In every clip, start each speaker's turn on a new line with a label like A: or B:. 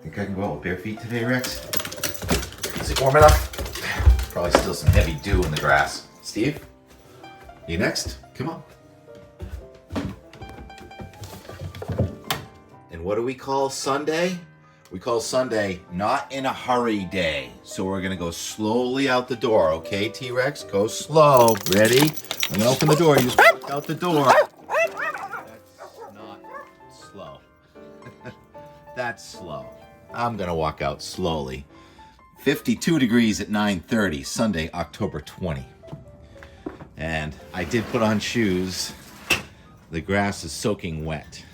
A: Think I can go out with bare feet today, Rex? Is it warm enough? Probably still some heavy dew in the grass. Steve, you next? Come on. And what do we call Sunday? We call Sunday not in a hurry day. So we're gonna go slowly out the door, okay, T-Rex? Go slow. Ready? I'm gonna open the door. You just walk out the door. That's not slow. That's slow. I'm gonna walk out slowly. 52 degrees at 9:30, Sunday, October 20. And I did put on shoes. The grass is soaking wet.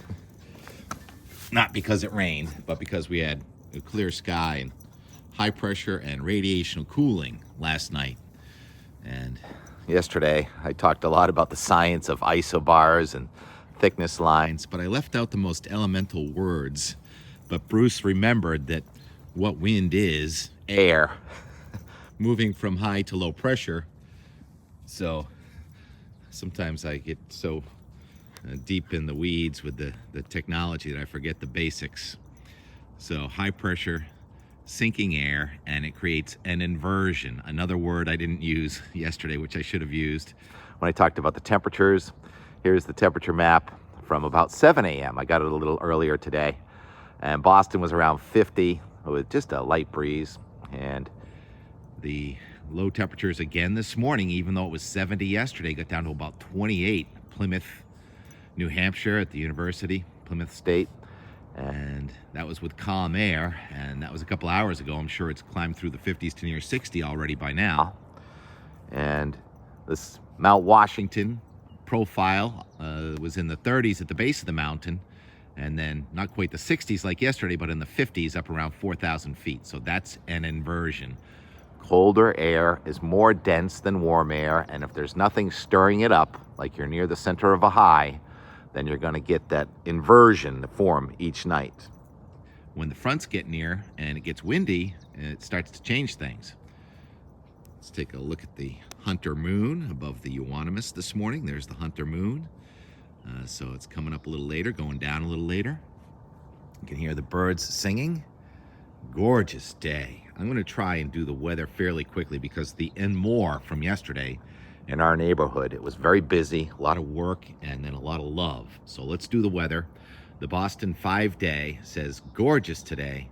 A: Not because it rained, but because we had a clear sky and high pressure and radiational cooling last night. And yesterday, I talked a lot about the science of isobars and thickness lines, but I left out the most elemental words. But Bruce remembered that what wind is air moving from high to low pressure. So sometimes I get so deep in the weeds with the technology that I forget the basics. So high pressure, sinking air, and it creates an inversion. Another word I didn't use yesterday, which I should have used. When I talked about the temperatures, here's the temperature map from about 7 a.m. I got it a little earlier today. And Boston was around 50 with just a light breeze. And the low temperatures again this morning, even though it was 70 yesterday, got down to about 28. Plymouth, New Hampshire at the university, Plymouth State. And that was with calm air. And that was a couple hours ago. I'm sure it's climbed through the 50s to near 60 already by now. And this Mount Washington profile was in the 30s at the base of the mountain. And then not quite the 60s like yesterday, but in the 50s up around 4,000 feet. So that's an inversion. Colder air is more dense than warm air, and if there's nothing stirring it up, like you're near the center of a high, then you're going to get that inversion form each night. When the fronts get near and it gets windy, it starts to change things. Let's take a look at the Hunter moon above the Euonymus this morning. There's the Hunter moon. So it's coming up a little later, going down a little later. You can hear the birds singing. Gorgeous day. I'm going to try and do the weather fairly quickly because the and more from yesterday in our neighborhood, it was very busy, a lot of work, and then a lot of love. So let's do the weather. The Boston 5-day says gorgeous today.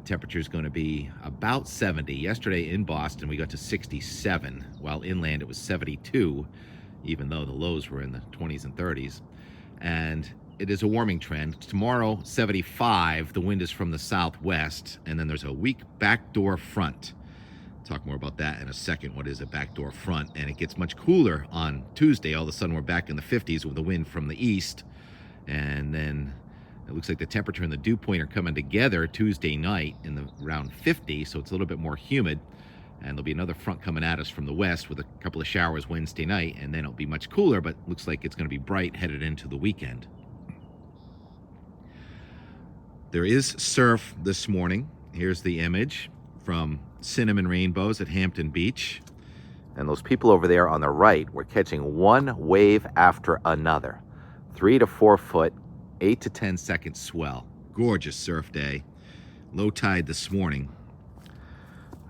A: Temperature is going to be about 70. Yesterday in Boston, we got to 67, while inland it was 72. Even though the lows were in the 20s and 30s. And it is a warming trend. Tomorrow, 75. The wind is from the southwest. And then there's a weak backdoor front. Talk more about that in a second. What is a backdoor front? And it gets much cooler on Tuesday. All of a sudden, we're back in the 50s with the wind from the east. And then it looks like the temperature and the dew point are coming together Tuesday night in the around 50. So it's a little bit more humid. And there'll be another front coming at us from the west with a couple of showers Wednesday night, and then it'll be much cooler, but looks like it's going to be bright headed into the weekend. There is surf this morning. Here's the image from Cinnamon Rainbows at Hampton Beach. And those people over there on the right were catching one wave after another. 3 to 4 foot, 8 to 10 second swell. Gorgeous surf day. Low tide this morning.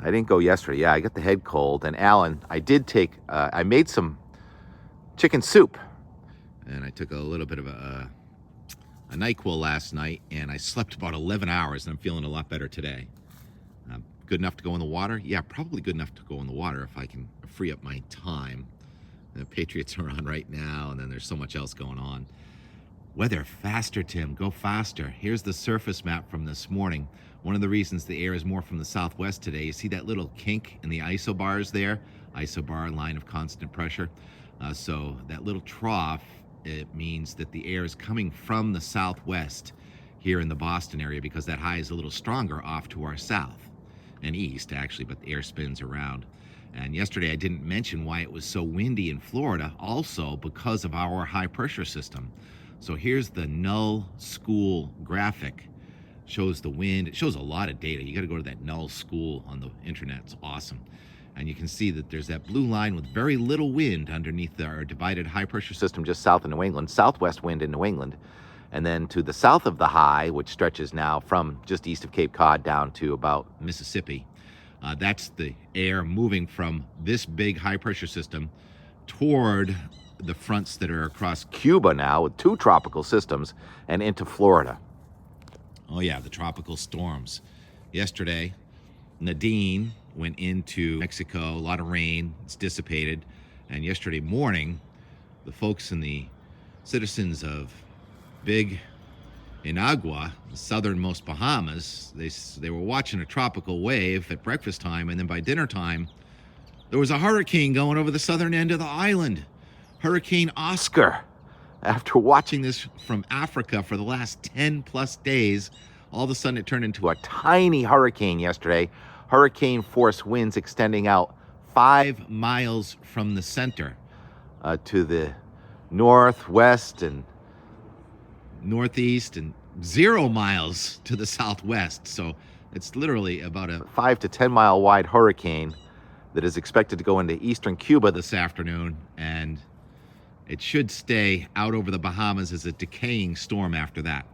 A: I didn't go yesterday. Yeah, I got the head cold. And Alan, I did take, I made some chicken soup. And I took a little bit of a NyQuil last night, and I slept about 11 hours, and I'm feeling a lot better today. Good enough to go in the water? Yeah, probably good enough to go in the water if I can free up my time. The Patriots are on right now, and then there's so much else going on. Weather, faster, Tim, go faster. Here's the surface map from this morning. One of the reasons the air is more from the southwest today, you see that little kink in the isobars there? Isobar, line of constant pressure. So that little trough, it means that the air is coming from the southwest here in the Boston area because that high is a little stronger off to our south and east, actually, but the air spins around. And yesterday I didn't mention why it was so windy in Florida, also because of our high pressure system. So here's the null school graphic. Shows the wind. It shows a lot of data. You got to go to that null school on the internet. It's awesome. And you can see that there's that blue line with very little wind underneath our divided high pressure system just south of New England, southwest wind in New England. And then to the south of the high, which stretches now from just east of Cape Cod down to about Mississippi, that's the air moving from this big high-pressure system toward the fronts that are across Cuba now with 2 tropical systems and into Florida. Oh yeah, the tropical storms. Yesterday, Nadine went into Mexico, a lot of rain, it's dissipated. And yesterday morning, the folks and the citizens of Big Inagua, the southernmost Bahamas, they were watching a tropical wave at breakfast time, and then by dinner time, there was a hurricane going over the southern end of the island. Hurricane Oscar. After watching this from Africa for the last 10 plus days, all of a sudden it turned into a tiny hurricane yesterday. Hurricane force winds extending out 5 miles from the center to the northwest and northeast and 0 miles to the southwest. So it's literally about a 5 to 10 mile wide hurricane that is expected to go into eastern Cuba this afternoon, and it should stay out over the Bahamas as a decaying storm after that.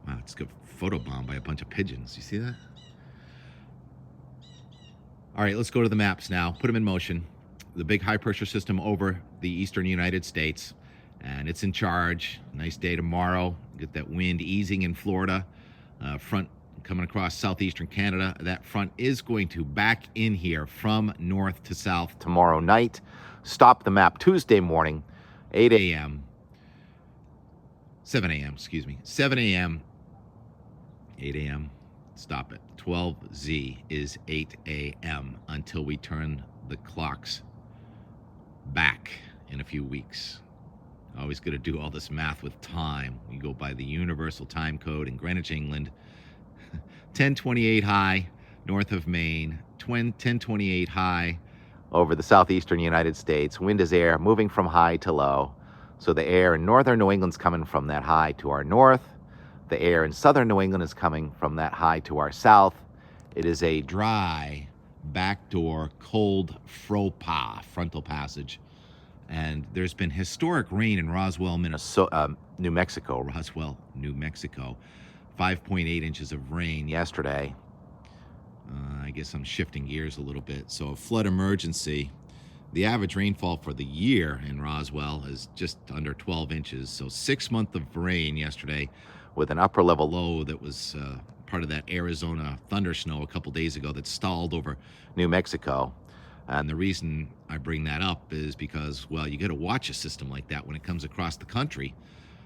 A: Wow, it's got photobombed by a bunch of pigeons. You see that? All right, let's go to the maps now. Put them in motion. The big high-pressure system over the eastern United States, and it's in charge. Nice day tomorrow. Get that wind easing in Florida. Front coming across southeastern Canada. That front is going to back in here from north to south tomorrow night. Stop the map Tuesday morning, 7 a.m., 8 a.m., stop it. 12Z is 8 a.m. until we turn the clocks back in a few weeks. Always got to do all this math with time. We go by the universal time code in Greenwich, England. 1028 high north of Maine, 1028 high over the southeastern United States. Wind is air moving from high to low. So the air in northern New England's coming from that high to our north. The air in southern New England is coming from that high to our south. It is a dry, backdoor, cold frontal passage. And there's been historic rain in Roswell, New Mexico. 5.8 inches of rain yesterday. I guess I'm shifting gears a little bit. So a flood emergency. The average rainfall for the year in Roswell is just under 12 inches. So 6 months of rain yesterday with an upper level low that was part of that Arizona thunder snow a couple days ago that stalled over New Mexico. And the reason I bring that up is because, well, you got to watch a system like that when it comes across the country.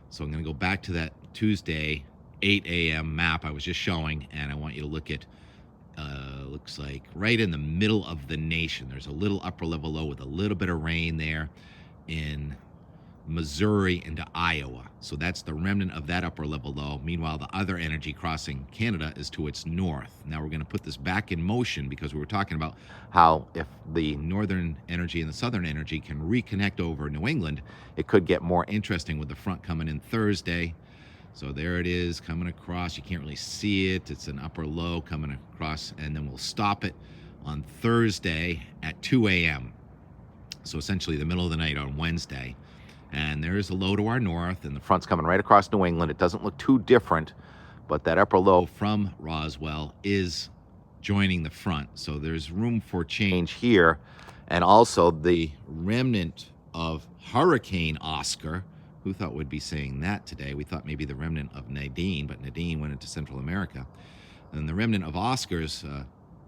A: So I'm going to go back to that Tuesday 8 a.m. map I was just showing, and I want you to look at, looks like right in the middle of the nation. There's a little upper level low with a little bit of rain there in Missouri into Iowa. So that's the remnant of that upper level low. Meanwhile, the other energy crossing Canada is to its north. Now we're going to put this back in motion because we were talking about how if the northern energy and the southern energy can reconnect over New England, it could get more interesting with the front coming in Thursday. So there it is coming across. You can't really see it. It's an upper low coming across, and then we'll stop it on Thursday at 2 a.m. So essentially the middle of the night on Wednesday. And there is a low to our north, and the front's coming right across New England. It doesn't look too different, but that upper low from Roswell is joining the front. So there's room for change here. And also the remnant of Hurricane Oscar. Who thought we'd be saying that today? We thought maybe the remnant of Nadine, but Nadine went into Central America. And the remnant of Oscar's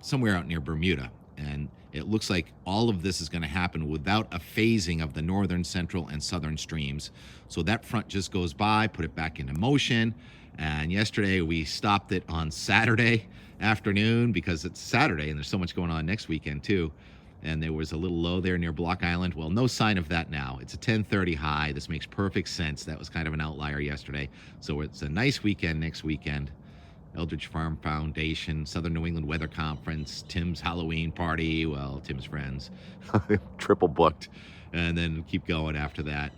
A: somewhere out near Bermuda. And it looks like all of this is going to happen without a phasing of the northern, central, and southern streams. So that front just goes by, put it back into motion. And yesterday we stopped it on Saturday afternoon because it's Saturday and there's so much going on next weekend too. And there was a little low there near Block Island. Well, no sign of that now. It's a 1030 high. This makes perfect sense. That was kind of an outlier yesterday. So it's a nice weekend next weekend. Eldridge Farm Foundation, Southern New England Weather Conference, Tim's Halloween party, well, Tim's friends, triple booked, and then keep going after that.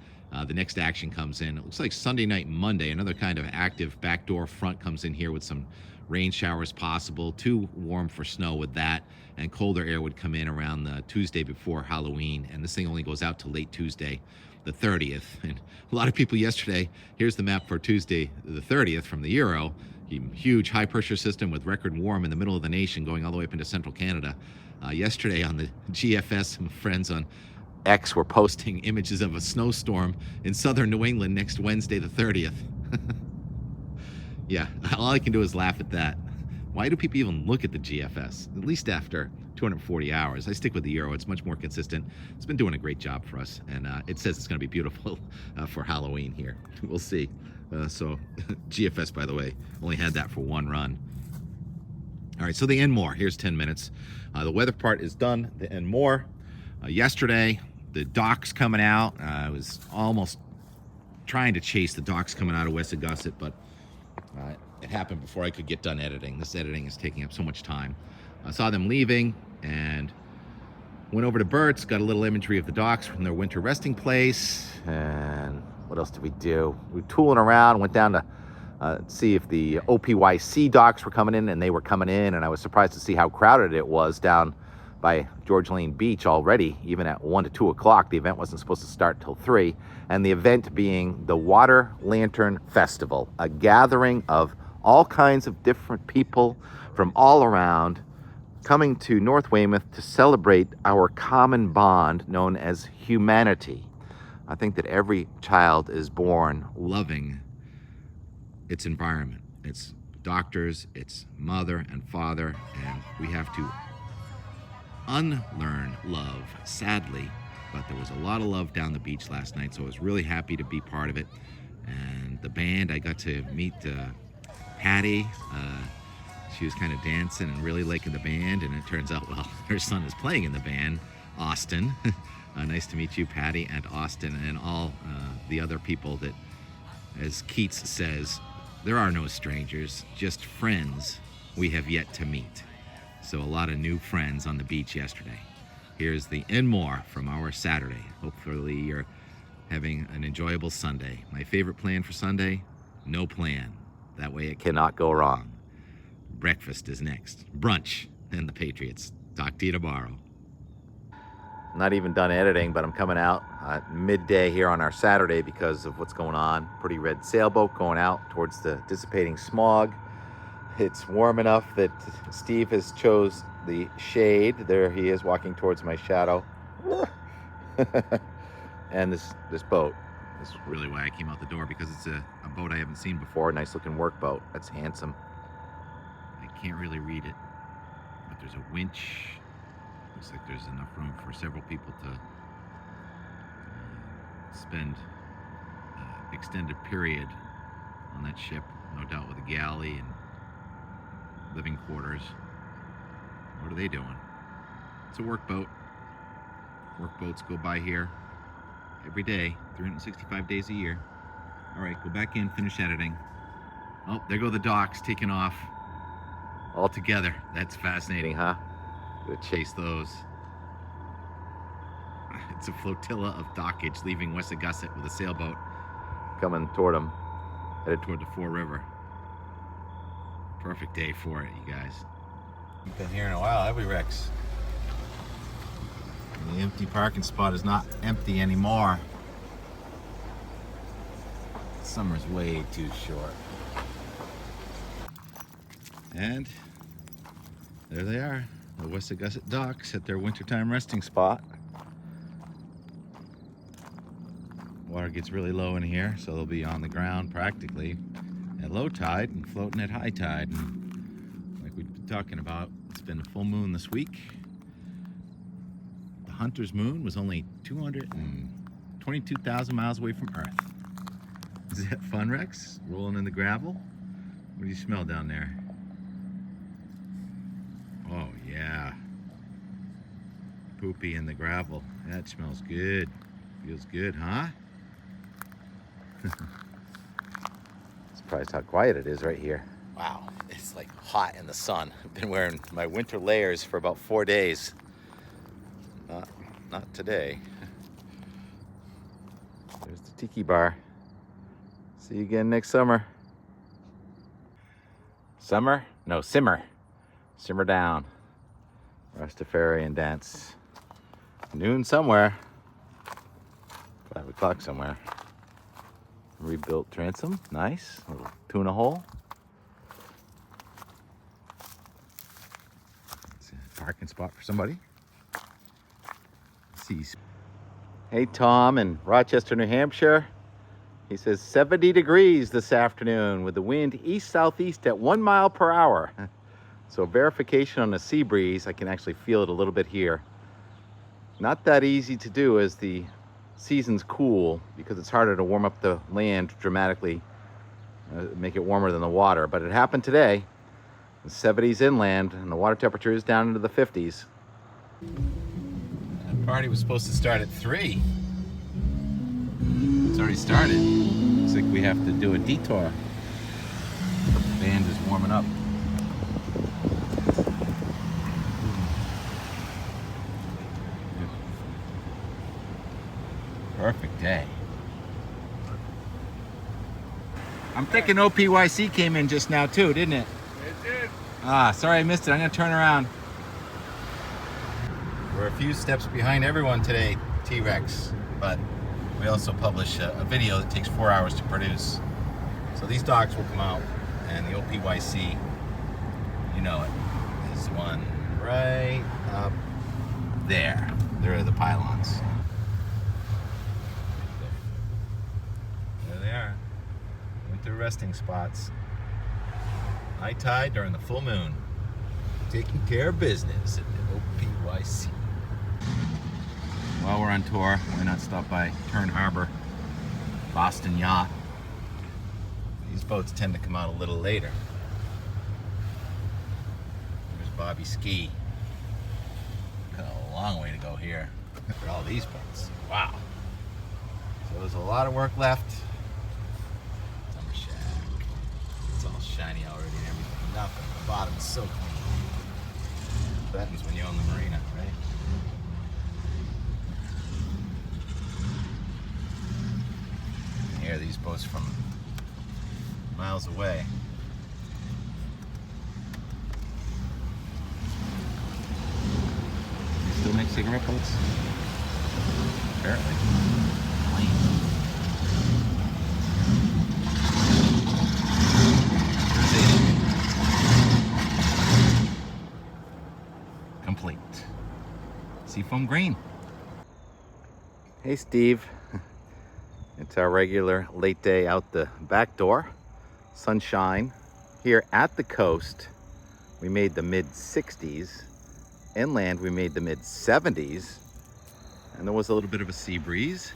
A: The next action comes in. It looks like Sunday night, Monday, another kind of active backdoor front comes in here with some rain showers possible. Too warm for snow with that, and colder air would come in around the Tuesday before Halloween, and this thing only goes out to late Tuesday.
B: the 30th. And a lot of people yesterday, here's the map for Tuesday, the 30th from the Euro. Huge high pressure system with record warm in the middle of the nation going all the way up into central Canada. Yesterday on the GFS, some friends on X were posting images of a snowstorm in southern New England next Wednesday, the 30th. Yeah, all I can do is laugh at that. Why do people even look at the GFS? At least after 240 hours. I stick with the Euro. It's much more consistent. It's been doing a great job for us. And it says it's going to be beautiful for Halloween here. We'll see. So GFS, by the way, only had that for one run. All right, so the Enmore. Here's 10 minutes. The weather part is done. The Enmore. Yesterday, the docks coming out. I was almost trying to chase the docks coming out of Wessagusset, but it happened before I could get done editing. This editing is taking up so much time. I saw them leaving and went over to Bert's, got a little imagery of the docks from their winter resting place. And what else did we do? We were tooling around, went down to see if the OPYC docks were coming in, and they were coming in, and I was surprised to see how crowded it was down by George Lane Beach already, even at 1 to 2 o'clock. The event wasn't supposed to start till 3, and the event being the Water Lantern Festival, a gathering of all kinds of different people from all around coming to North Weymouth to celebrate our common bond known as humanity. I think that every child is born loving its environment, its doctors, its mother and father, and we have to unlearn love, sadly, but there was a lot of love down the beach last night, so I was really happy to be part of it. And the band, I got to meet Patty. She was kind of dancing and really liking the band, and it turns out, well, her son is playing in the band, Austin. Nice to meet you, Patty, and Austin, and all the other people that, as Keats says, there are no strangers, just friends we have yet to meet. So a lot of new friends on the beach yesterday. Here's the Enmore from our Saturday. Hopefully you're having an enjoyable Sunday. My favorite plan for Sunday, no plan. That way it cannot go wrong. Breakfast is next. Brunch and the Patriots. Talk to you tomorrow. Not even done editing, but I'm coming out at midday here on our Saturday because of what's going on. Pretty red sailboat going out towards the dissipating smog. It's warm enough that Steve has chose the shade. There he is walking towards my shadow. And this boat. This is really why I came out the door, because it's a boat I haven't seen before. Nice looking workboat. That's handsome. I can't really read it, but there's a winch. Looks like there's enough room for several people to spend extended period on that ship, no doubt with a galley and living quarters. What are they doing? It's a workboat. Workboats go by here every day, 365 days a year. All right, go back in, finish editing. Oh, there go the docks taking off all together. That's fascinating, huh? Go chase those. It's a flotilla of dockage leaving Wessagusset with a sailboat coming toward them, headed toward the Fore River. Perfect day for it, you guys. We've been here in a while, have we, Rex? The empty parking spot is not empty anymore. Summer's way too short. And there they are, the Wessagusset docks at their wintertime resting spot. Water gets really low in here, so they'll be on the ground practically at low tide and floating at high tide. And like we've been talking about, it's been a full moon this week. The Hunter's moon was only 222,000 miles away from Earth. Is that fun, Rex? Rolling in the gravel? What do you smell down there? Oh yeah, poopy in the gravel. That smells good. Feels good, huh? Surprised how quiet it is right here. Wow, it's like hot in the sun. I've been wearing my winter layers for about 4 days. Not today. There's the tiki bar. See you again next summer. Summer? No, simmer. Simmer down. Rastafarian dance. Noon somewhere. But 5 o'clock somewhere. Rebuilt transom, nice. Little tuna hole. It's a parking spot for somebody. Let's see. Hey, Tom in Rochester, New Hampshire. He says 70 degrees this afternoon with the wind east-southeast at 1 mile per hour. So verification on the sea breeze, I can actually feel it a little bit here. Not that easy to do as the season's cool because it's harder to warm up the land dramatically, make it warmer than the water. But it happened today. The 70s inland and the water temperature is down into the 50s. That party was supposed to start at 3. It's already started. Looks like we have to do a detour. The band is warming up. Perfect day. I'm thinking OPYC came in just now too, didn't it?
C: It did.
B: Ah, sorry I missed it. I'm gonna turn around. We're a few steps behind everyone today, T-Rex, but we also publish a video that takes 4 hours to produce. So these dogs will come out, and the OPYC, you know it, is one right up there. There are the pylons. There they are. Winter resting spots. High tide during the full moon. Taking care of business at the OPYC. While we're on tour, why not stop by Turn Harbor, Boston Yacht. These boats tend to come out a little later. There's Bobby Ski. Got a long way to go here for all these boats. Wow. So there's a lot of work left. Summer shack. It's all shiny already and everything. Nothing. The bottom's so clean. That happens when you own the marina, right? You can hear these boats from miles away. You still make cigarette boats? Apparently. Complete. Seafoam green. Hey Steve. It's our regular late day out the back door. Sunshine. Here at the coast, we made the mid-60s. Inland, we made the mid-70s. And there was a little bit of a sea breeze.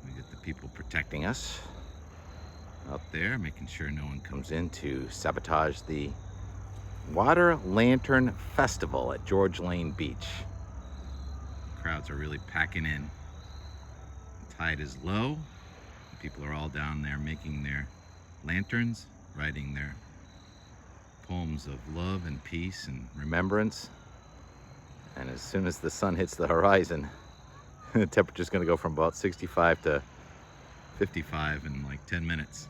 B: We get the people protecting us out there, making sure no one comes in to sabotage the Water Lantern Festival at George Lane Beach. Crowds are really packing in. The tide is low. People are all down there making their lanterns, writing their poems of love and peace and remembrance. And as soon as the sun hits the horizon, the temperature's going to go from about 65 to 55 in like 10 minutes.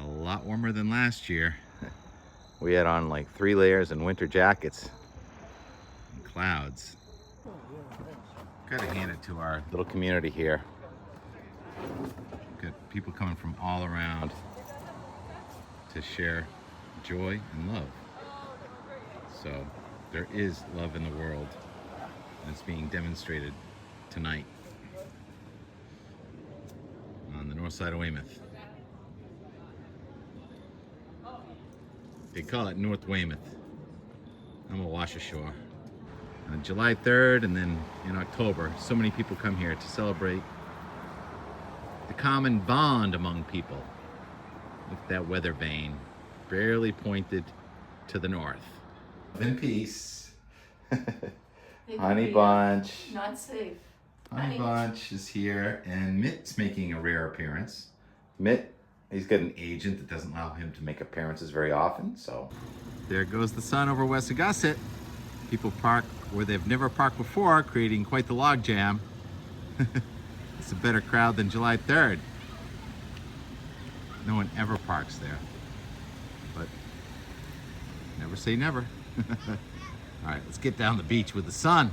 B: A lot warmer than last year. We had on like 3 layers and winter jackets and clouds. Gotta hand it to our little community here. Got people coming from all around to share joy and love. So there is love in the world, and it's being demonstrated tonight on the north side of Weymouth. They call it North Weymouth. I'm a wash ashore. On July 3rd and then in October, so many people come here to celebrate the common bond among people. Look at that weather vane, barely pointed to the north. In peace. Honey Bunch.
D: Not safe.
B: Honey Bunch is here, and Mitt's making a rare appearance. Mitt, he's got an agent that doesn't allow him to make appearances very often, so. There goes the sun over Wessagusset. People park where they've never parked before, creating quite the log jam. It's a better crowd than July 3rd. No one ever parks there, but never say never. All right, let's get down the beach with the sun.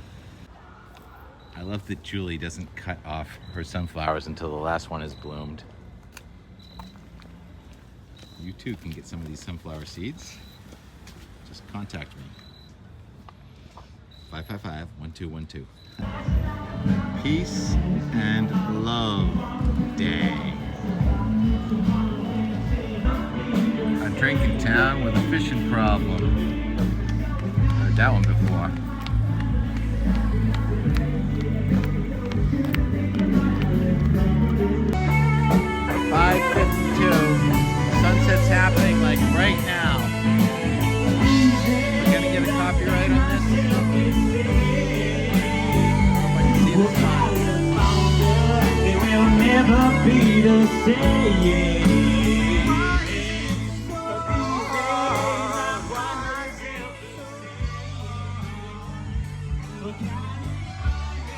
B: I love that Julie doesn't cut off her sunflowers until the last one is bloomed. You too can get some of these sunflower seeds. Just contact me. 555-1212. Peace and Love Day. A drink in town with a fishing problem. Heard that one before. Sunset's happening like right now. We're gonna get a copyright on this. I can see the sun.
C: It will never be the same.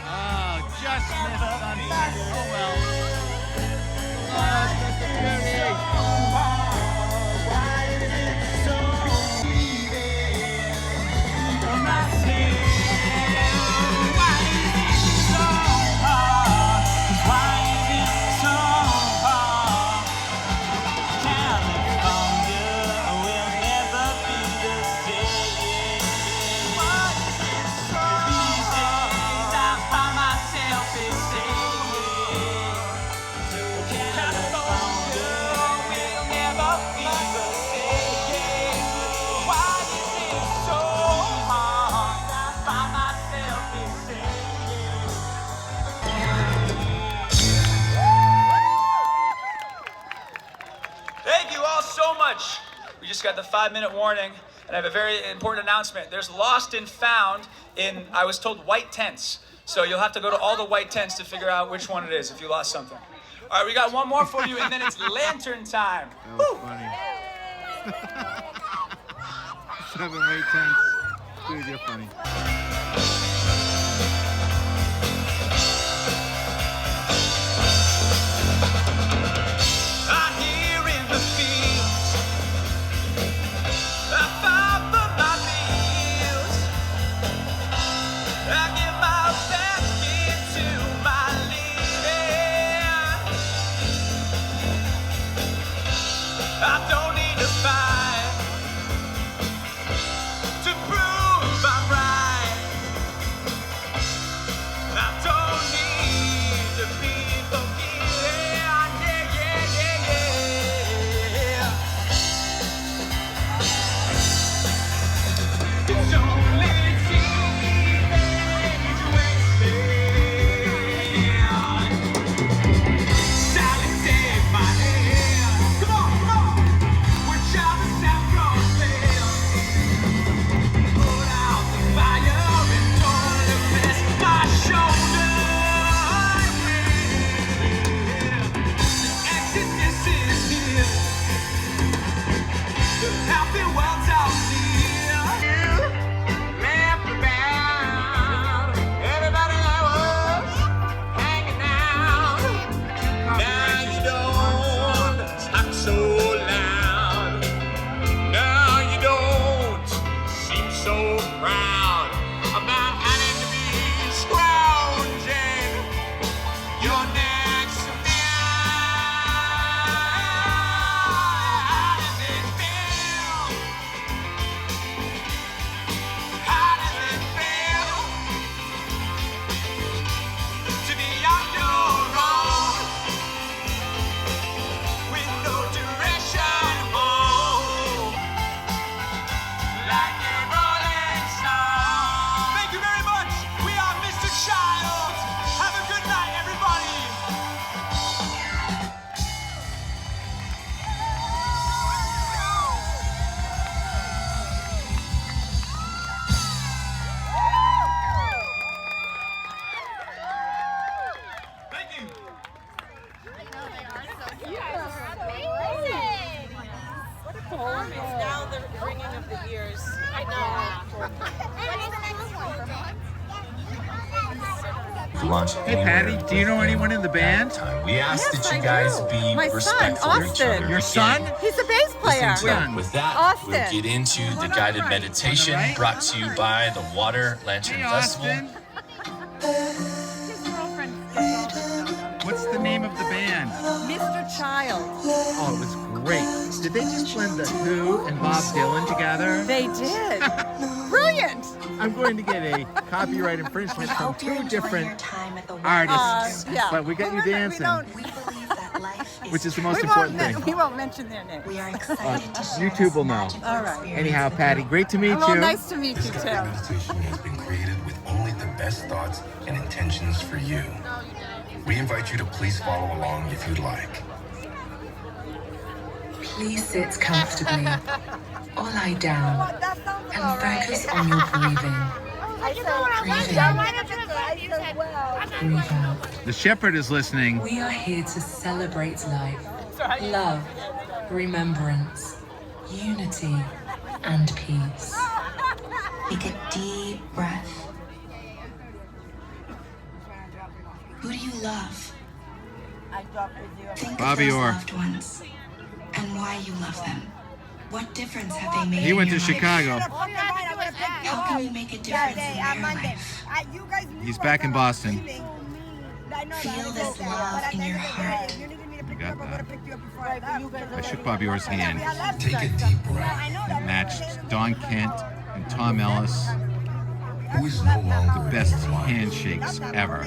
B: Oh, just missed sunset. Oh well. Oh, it's just a beauty.
D: Thank you all so much. We just got the 5-minute warning, and I have a very important announcement. There's lost and found in, I was told, white tents. So you'll have to go to all the white tents to figure out which one it is if you lost something. All right, we got one more for you, and then it's lantern time.
B: That was funny. 7 weight tents. Dude, you're funny.
E: Now the ringing of the ears. I know.
B: Hey Patty, do you know anyone in the band?
F: We asked that you guys be respectful of each other.
B: Your son?
E: He's a bass player.
F: With that, we'll get into the guided meditation brought to you by the Water Lantern Festival.
B: Austin. the band.
G: Mr. Child.
B: Oh, it was great. Did they just blend the Who and Bob Dylan together?
G: They did. Brilliant.
B: I'm going to get a copyright infringement from two different artists.
G: Yeah.
B: But we got you dancing, which is the most
G: We
B: important thing.
G: we won't mention their names.
H: We are excited to share
B: YouTube will know.
G: All right.
B: Anyhow, Patty, great to meet
G: Well,
B: you.
G: nice to meet you,
F: This
G: too.
F: meditation has been created with only the best thoughts and intentions for you. We invite you to please follow along if you'd like.
H: Please sit comfortably or lie down and focus on your breathing. Breathe out.
B: The shepherd is listening.
H: We are here to celebrate life, love, remembrance, unity, and peace. Take a deep breath. Who do you love? Think
B: Bobby
H: of those
B: Orr.
H: loved ones and why you love them. What difference have they made
B: He
H: in
B: went to
H: your life?
B: Chicago.
H: How can you make a difference in their life?
B: He's back in Boston.
H: Feel this love in your heart.
B: I got that. I shook Bobby Orr's hand.
F: Take a deep breath.
B: It matched Don Kent and Tom Ellis.
F: Who is no longer
B: Best
F: in your life?
B: handshakes ever.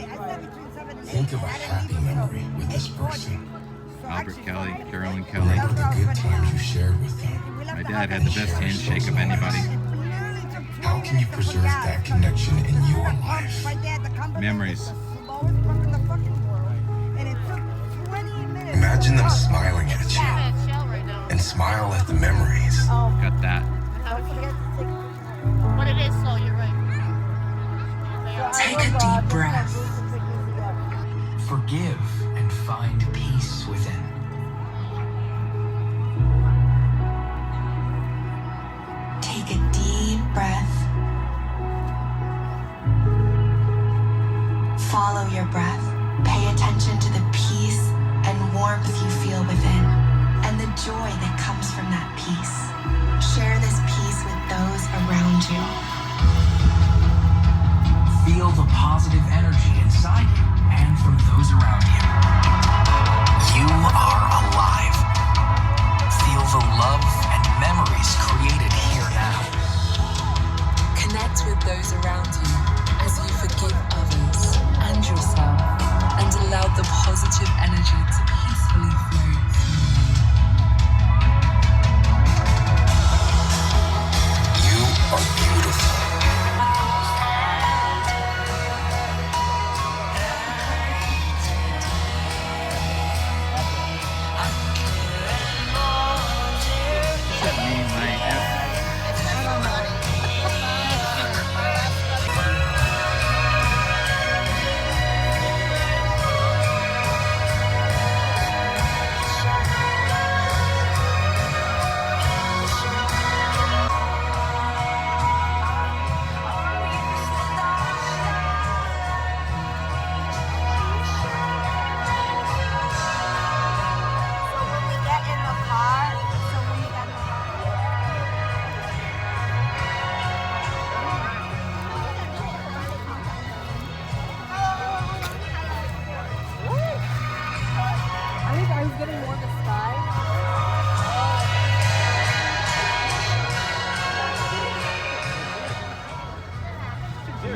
F: Think of a happy memory with this person.
B: Albert Kelly, Carolyn Kelly.
F: Remember the good times you shared with them.
B: My dad had the best handshake of anybody.
F: How can you preserve that connection in your life?
B: Memories.
F: Imagine them smiling at you and smile at the memories.
B: Got that.
E: But it is slow, you're right.
H: Take a deep breath.
I: Forgive and find peace within.
H: Take a deep breath. Follow your breath. Pay attention to the peace and warmth you feel within and the joy that comes from that peace. Share this peace with those around you.
I: Feel the positive energy inside you and from those around you. You are alive. Feel the love and memories created here now.
H: Connect with those around you as you forgive others and yourself and allow the positive energy to peacefully flow through you.
F: You are beautiful.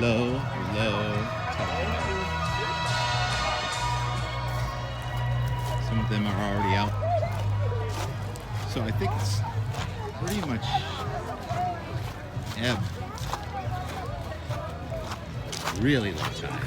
B: Low, tide. Some of them are already out. So I think it's pretty much ebb. Really low tide.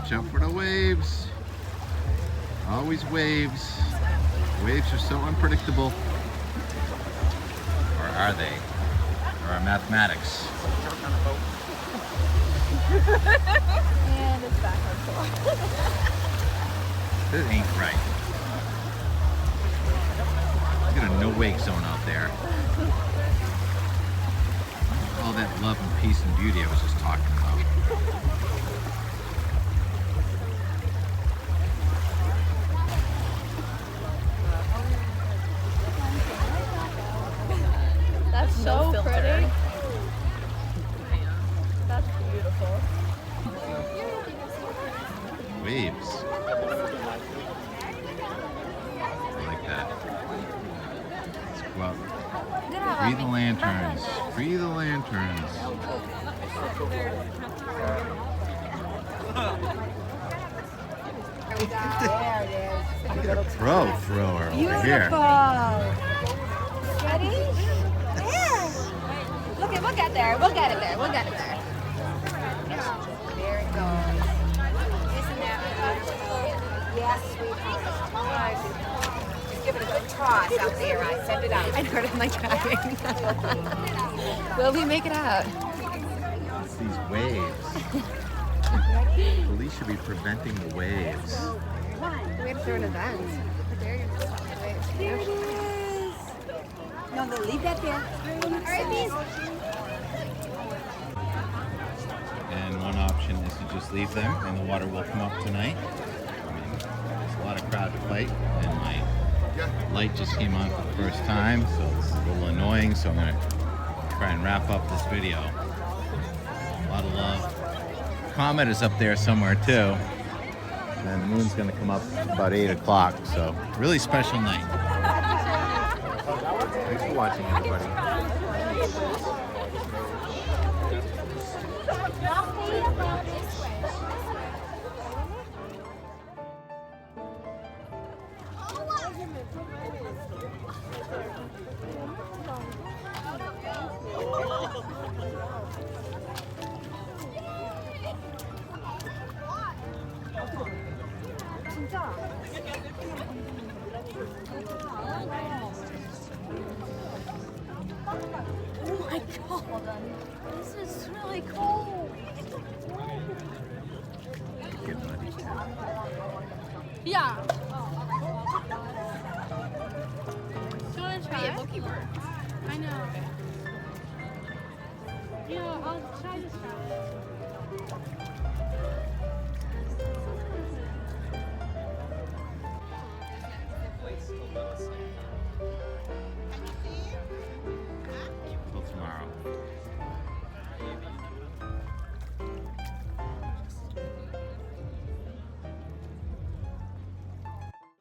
B: Jump for the waves. Always waves. Waves are so unpredictable. Or are they? Or are mathematics?
E: And it's back on shore.
B: This ain't right. Look at a no-wake zone out there. All that love and peace and beauty I was just talking about.
E: That's so pretty. That's beautiful.
B: Waves. I like that. Let's go out. Free the lanterns. Free the lanterns. Look at a pro thrower over here.
E: Ready? Yeah. Look at, we'll get there. We'll get it there. We'll get it there. There it goes. Isn't that beautiful? Yes, sweetheart. Just give it a good toss out there. I send it out. I heard it like driving. Will we make it out?
B: It's these waves. Police should be preventing the waves.
E: We have to throw an event. There it is. No, leave that there. All right, please.
B: And one option is to just leave them and the water will come up tonight. I mean, there's a lot of crowd to fight and my light just came on for the first time, so it's a little annoying, so I'm going to try and wrap up this video. A lot of love. Comet is up there somewhere too. And the moon's going to come up about 8 o'clock, so really special night. Thanks for watching, everybody.
E: Oh my god, this is really cool.
B: Get muddy too.
E: Yeah. Do you want to try it? I know. Yeah, I'll try this try it.